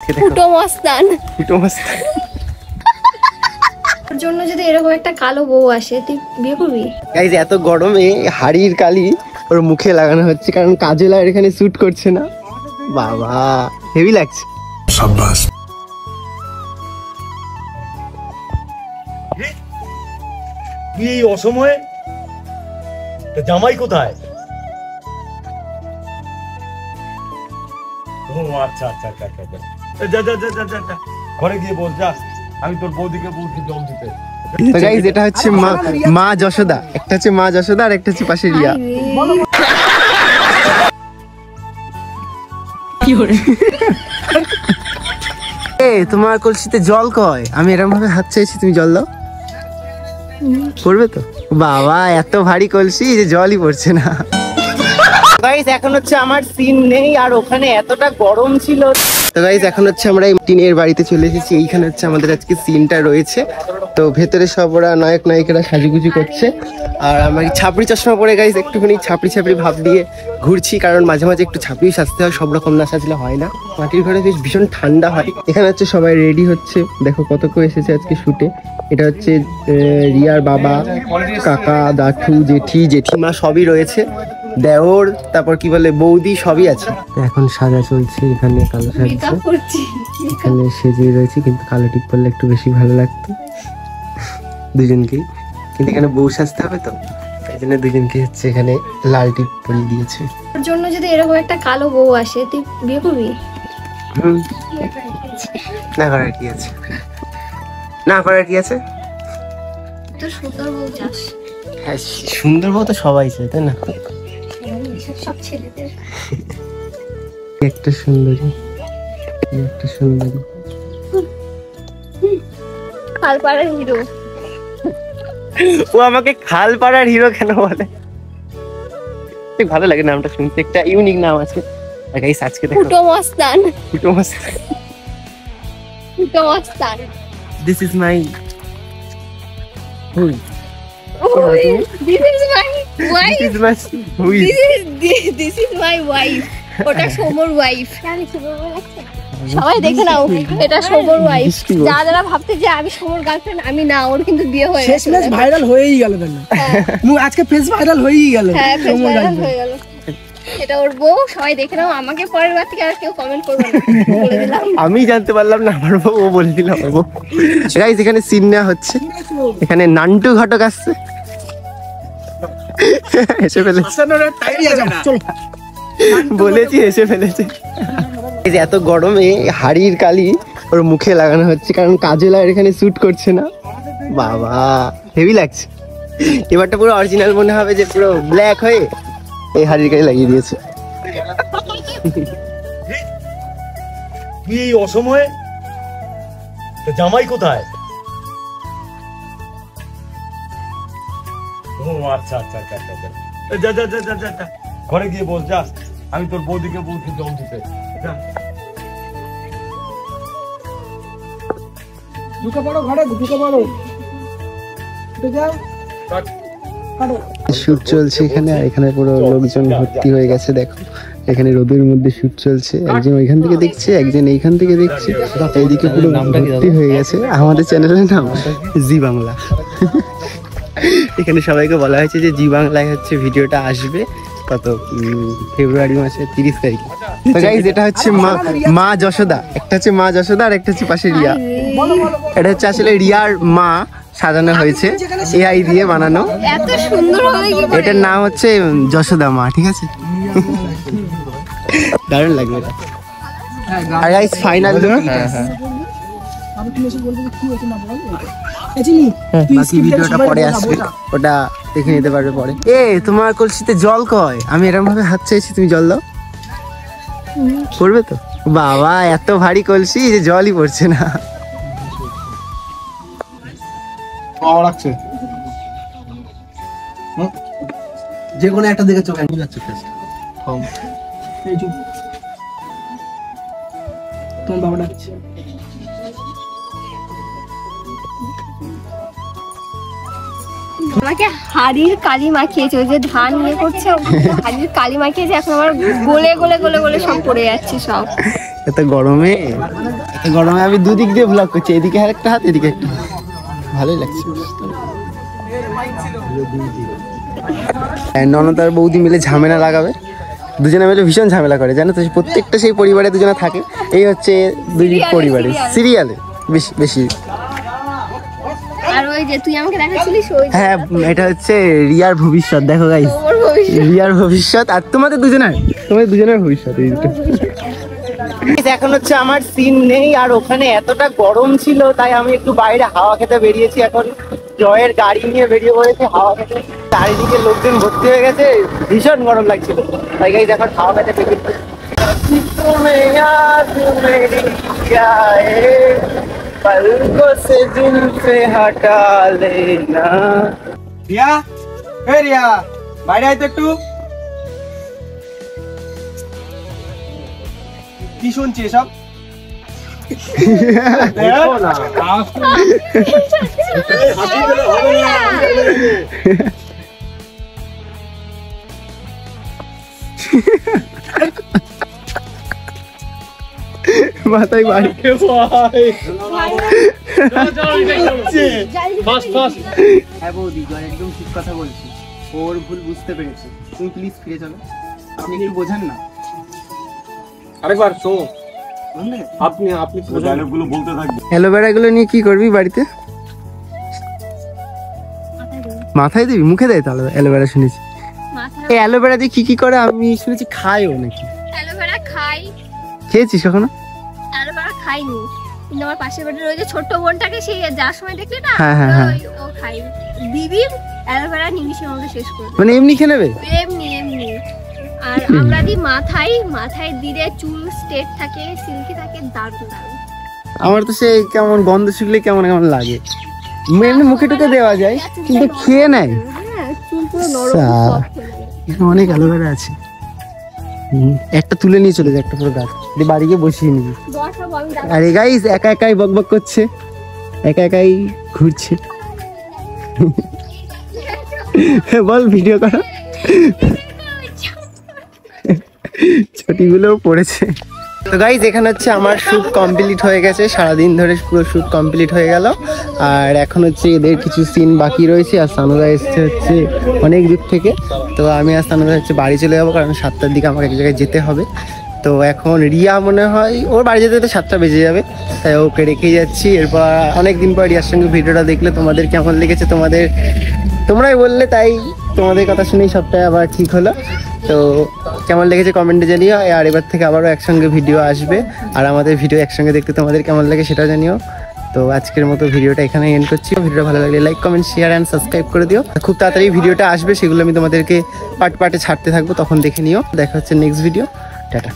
আজকে দেখো ফুটো মস্তান ওর জন্য যদি এরকম একটা কালো বউ আসে তুই বিয়ে করবি? গাইস এত গরমে হাড়ির কালি ওর মুখে লাগানো হচ্ছে কারণ কাজল আর এখানে শুট করছে না। বাবা হেভি লাগছে। শাবাশ। এই অসময়ে জামাই কোথায়? ও আচ্ছা আচ্ছা আচ্ছা আচ্ছা যা যা যা যা যা ঘরে গিয়ে বল যা, আমি তোর বৌদিকে বলছি জল দিতে। তো গাইস এটা হচ্ছে মা যশোদা, একটা হচ্ছে মা যশোদা আর একটা হচ্ছে পাশে রিয়া। এ তোমার কলসিতে জল কয়? আমি এরকম ভাবে হাত চাইছি, তুমি জল দাও। পড়বে তো? বাবা এত ভারী কলসি যে জলই পড়ছে না। গাইস এখন হচ্ছে আমার সিন নেই আর ওখানে এতটা গরম ছিল। তো গাইস এখন হচ্ছে আমরা এই টিনের বাড়িতে চলে এসেছি। এইখানে হচ্ছে আমাদের আজকে সিনটা রয়েছে। তো ভেতরে সব ওরা নায়ক নায়িকারা সাজুগুজু করছে আর আমার ছাপড়ি চশমা পরে গাইস একটুখানি ছাপড়ি ছাপড়ি ভাব দিয়ে ঘুরছি, কারণ মাঝে মাঝে একটু ছাপড়ি সাজতে হয়, সব রকম না সাজলে হয় না। মাটির ঘরে বেশ ভীষণ ঠান্ডা হয়। এখানে হচ্ছে সবাই রেডি হচ্ছে, দেখো কত কেউ এসেছে আজকে শুটে। এটা হচ্ছে রিয়ার বাবা, কাকা, দাঠু, জেঠি, জেঠিমা সবই রয়েছে, দেওর, তারপর কি বলে বৌদি সবই আছে। এখন সাজা চলছে, এখানে কালো সাজছে, এখানে সেজে রয়েছে, কিন্তু কালো টিপ পরলে একটু বেশি ভালো লাগতো দুজনকেই, কিন্তু এখানে বউ সাজতে হবে তো তাই জন্য দুজনকে হচ্ছে এখানে লাল টিপ পরিয়ে দিয়েছে। ওর জন্য যদি এরকম একটা কালো বউ আসে তুই বিয়ে করবি? না করার কি আছে, না করার কি আছে? তোর সুন্দর বউ চাস? হ্যাঁ সুন্দর বউ তো সবাই চায় তাই না? সব ছেলেদের একটা সুন্দরী, একটা সুন্দরী খালপাড়ার হিরো। ও আমাকে খালপাড়ার হিরো কেন বলে? ভালো লাগে নামটা শুনতে, একটা ইউনিক নাম আছে। গাইস আজকে দেখো ফুটো মস্তান। ফুটো মস্তান, ফুটো মস্তান। This is my wife, this is my wife, this is my wife. ওটা সোমর ওয়াইফ। সবাই দেখে নাও, এটা সোমর ওয়াইফ। যারা ভাবতে যে আমি সোমর গার্লফ্রেন্ড, আমি না, ওর কিন্তু বিয়ে হয়ে গেছে। ফেস ভাইরাল হয়েই গেল কেন? আজকে ফেস ভাইরাল হয়েই গেল। হ্যাঁ ফেস ভাইরাল হয়ে গেল। এটা ওর বউ, সবাই দেখে নাও। আমাকে পরের বার থেকে আর কেউ কমেন্ট করবে না, বলে দিলাম। আমি জানতে পারলাম না আমার বউ, ও বলে দিল আমার বউ। গাইস এখানে সিন নেওয়া হচ্ছে, এখানে নান্টু ঘটক আসছে, এসে ফেলেছে, বলেছি এসে ফেলেছে। এই যে এত গরমে হাড়ির কালি ওর মুখে লাগানো হচ্ছে কারণ কাজল আর এখানে শুট করছে না। বাবা হেভি লাগছে। এবারটা পুরো অরিজিনাল মনে হবে যে পুরো ব্ল্যাক হয়ে এই হাড়ির কালি লাগিয়ে দিয়েছে। তুই এই অসময়ে জামাই কোথায়? ও আচ্ছা আচ্ছা আচ্ছা আচ্ছা যা যা যা যা যা ঘরে গিয়ে বল যা, আমি তোর বৌদিকে বলছি জল দিতে। ঢুকে পড়ো ঘরে, ঢুকে পড়ো, যাও। শুট চলছে এখানে, আর এখানে পুরো লোকজন ভর্তি হয়ে গেছে। দেখো এখানে রোদের মধ্যে শুট চলছে, একজন ওইখান থেকে দেখছে, একজন এইখান থেকে দেখছে, এইদিকে পুরো ভর্তি হয়ে গেছে। আমাদের চ্যানেলের নাম জি বাংলা। এখানে সবাইকে বলা হয়েছে যে জি বাংলায় হচ্ছে ভিডিওটা আসবে কত ফেব্রুয়ারি মাসের 30 তারিখ। তো গাইস এটা হচ্ছে মা যশোদা, একটা হচ্ছে মা যশোদা আর একটা হচ্ছে পাশে রিয়া। এটা হচ্ছে আসলে রিয়ার মা সাজানো হয়েছে এআই দিয়ে বানানো, এত সুন্দর হবে কি করে? এটার নাম হচ্ছে যশোদা মা, ঠিক আছে? দারুণ লাগবে এটা। আর গাইস ফাইনাল বাকি ভিডিওটা পরে আসবে, ওটা দেখে নিতে পারবে পরে। এ তোমার কলসিতে জল কয়? আমি এরকম ভাবে হাত চাইছি, তুমি জল দাও। পড়বে তো? বাবা এত ভারী কলসি যে জলই পড়ছে না। যে কোনো একটা দিকে চোখ যাচ্ছে। তোমার বাবা ডাকছে। আমাকে হাড়ির কালি মাখিয়েছে, ওই যে ধান ইয়ে করছে হাড়ির কালি মাখিয়েছে, এখন আমার গলে গলে গলে গলে সব পড়ে যাচ্ছে সব। এত গরমে আমি দুদিক দিয়ে ব্লগ করছি, এদিকে আর একটা হাত, এদিকে একটা হাত, ভালোই লাগছে। ননদ আর বৌদি মিলে ঝামেলা লাগাবে, দুজনে মিলে ভীষণ ঝামেলা করে জানো তো, প্রত্যেকটা সেই পরিবারে দুজনে থাকে। এই হচ্ছে দুই পরিবারে সিরিয়ালে বেশি। আর ওই যে তুই আমাকে দেখাচ্ছিলিস ওই, হ্যাঁ এটা হচ্ছে রিয়ার ভবিষ্যৎ, দেখো গাইস রিয়ার ভবিষ্যৎ আর তোমাদের দুজনের ভবিষ্যৎ। এখন হচ্ছে আমার সিন নেই, আর ওখানে এতটা গরম ছিল তাই আমি একটু বাইরে হাওয়া খেতে বেরিয়েছি। এখন জয়ের গাড়ি নিয়ে বেরিয়ে পড়েছে হাওয়া খেতে, চারিদিকে লোকজন ভর্তি হয়ে গেছে, ভীষণ গরম লাগছিল তাই গাইস এখন হাওয়া খেতে বেরিয়েছে। पलकों से जुल्फे हटा लेना। রিয়া, এই রিয়া, বাইরে আয় তো একটু। কি শুনছি এসব? দেখো না মাথায় বাড়ি হ্যাঁ বৌদি একদম ঠিক কথা বলছি, ওর ভুল বুঝতে পেরেছে, তুমি প্লিজ ফিরে চলো, আপনি একটু বোঝান না। আরেকবার শো আপনি ডায়লগগুলো বলতে থাকবেন। অ্যালোভেরা গুলো নিয়ে কি করবি বাড়িতে? মাথায় দিবি, মুখে দেয় তাহলে অ্যালোভেরা শুনেছি। এই অ্যালোভেরা দিয়ে কি করে আমি শুনেছি খায়ও নাকি? অ্যালোভেরা খাই, খেয়েছিস কখনো? অ্যালোভেরা খাইনি, কিন্তু আমার পাশের বাড়ির ওই যে ছোট্ট বোনটাকে সেই যার সময় দেখলি না, হ্যাঁ। ও খাই দিবি অ্যালোভেরা নিমিশের মধ্যে শেষ করে দেবে। মানে এমনি খেয়ে নেবে? এমনি। আর আমরা দিই মাথায় দিলে চুল স্ট্রেট থাকে, সিল্কি থাকে, দারুণ। আমার তো সে কেমন গন্ধ শুকলে কেমন লাগে, এমনি মুখে টুকে দেওয়া যায় কিন্তু খেয়ে নেয়। হ্যাঁ, চুল পুরো নরম। অনেক অ্যালোভেরা আছে, একটা তুলে নিয়ে চলে যায়, একটা পুরো গাছ বাড়ি গিয়ে বসিয়ে নিবি। আরে গাইস একা একাই বকবক করছে, একাই ঘুরছে। বল ভিডিও করো, ছুটিগুলোও পড়েছে। তো গাইস এখানে হচ্ছে আমার শুট কমপ্লিট হয়ে গেছে, সারাদিন ধরে পুরো শুট কমপ্লিট হয়ে গেল। আর এখন হচ্ছে এদের কিছু সিন বাকি রয়েছে, আর সানুদা এসছে হচ্ছে অনেক দূর থেকে। তো আমি আর সানুদা হচ্ছে বাড়ি চলে যাবো, কারণ 7টার দিকে আমাকে এক জায়গায় যেতে হবে। তো এখন রিয়া মনে হয় ওর বাড়ি যেতে যেতে 7টা বেজে যাবে, তাই ওকে রেখেই যাচ্ছি। এরপর অনেকদিন পর রিয়ার সঙ্গে ভিডিওটা দেখলে তোমাদের কেমন লেগেছে তোমরাই বললে, তাই তোমাদের কথা শুনেই সবটাই আবার ঠিক হলো। তো কেমন লেগেছে কমেন্টে জানিও, আর এবার থেকে আবারও একসঙ্গে ভিডিও আসবে, আর আমাদের ভিডিও একসঙ্গে দেখতে তোমাদের কেমন লাগে সেটাও জানিও। তো আজকের মতো ভিডিওটা এখানে এন্ড করছি। ভিডিওটা ভালো লাগলে like comment share and subscribe করে দিও। খুব তাড়াতাড়ি ভিডিওটা আসবে, সেগুলো আমি তোমাদেরকে পার্টে ছাড়তে থাকবো, তখন দেখে নিও। দেখা হচ্ছে নেক্সট ভিডিও, টাটা।